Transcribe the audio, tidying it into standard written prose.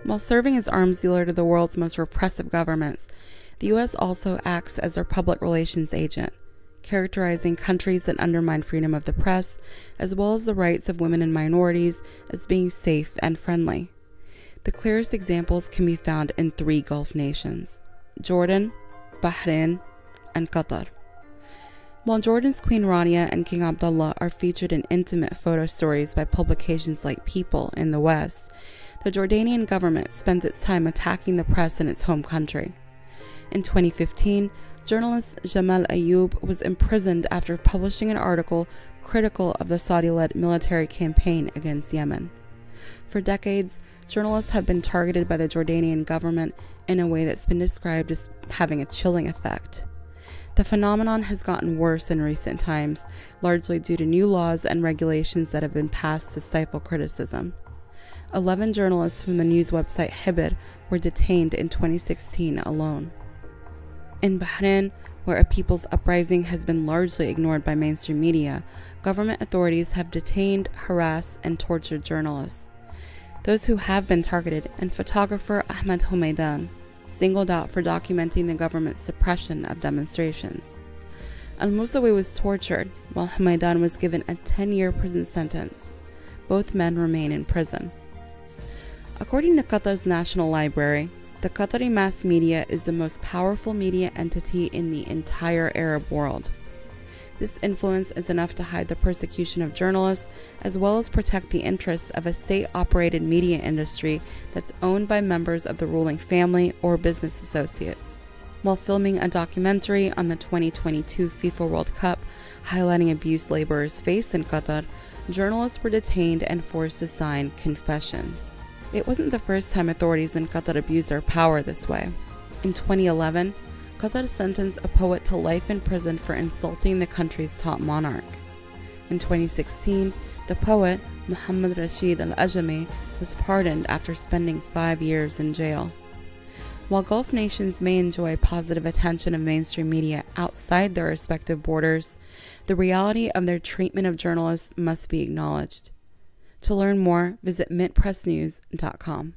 While serving as arms dealer to the world's most repressive governments, the U.S. also acts as their public relations agent, characterizing countries that undermine freedom of the press, as well as the rights of women and minorities, as being safe and friendly. The clearest examples can be found in 3 Gulf nations: Jordan, Bahrain, and Qatar. While Jordan's Queen Rania and King Abdullah are featured in intimate photo stories by publications like People in the West, the Jordanian government spends its time attacking the press in its home country. In 2015, journalist Jamal Ayoub was imprisoned after publishing an article critical of the Saudi-led military campaign against Yemen. For decades, journalists have been targeted by the Jordanian government in a way that's been described as having a chilling effect. The phenomenon has gotten worse in recent times, largely due to new laws and regulations that have been passed to stifle criticism. 11 journalists from the news website Hibr were detained in 2016 alone. In Bahrain, where a people's uprising has been largely ignored by mainstream media, government authorities have detained, harassed, and tortured journalists. Those who have been targeted, and photographer Ahmed Humaidan, singled out for documenting the government's suppression of demonstrations. Al-Moussawi was tortured, while Humaidan was given a 10-year prison sentence. Both men remain in prison. According to Qatar's National Library, the Qatari mass media is the most powerful media entity in the entire Arab world. This influence is enough to hide the persecution of journalists, as well as protect the interests of a state-operated media industry that's owned by members of the ruling family or business associates. While filming a documentary on the 2022 FIFA World Cup highlighting abuse laborers face in Qatar, journalists were detained and forced to sign confessions. It wasn't the first time authorities in Qatar abused their power this way. In 2011, Qatar sentenced a poet to life in prison for insulting the country's top monarch. In 2016, the poet, Muhammad Rashid al-Ajami, was pardoned after spending 5 years in jail. While Gulf nations may enjoy positive attention of mainstream media outside their respective borders, the reality of their treatment of journalists must be acknowledged. To learn more, visit mintpressnews.com.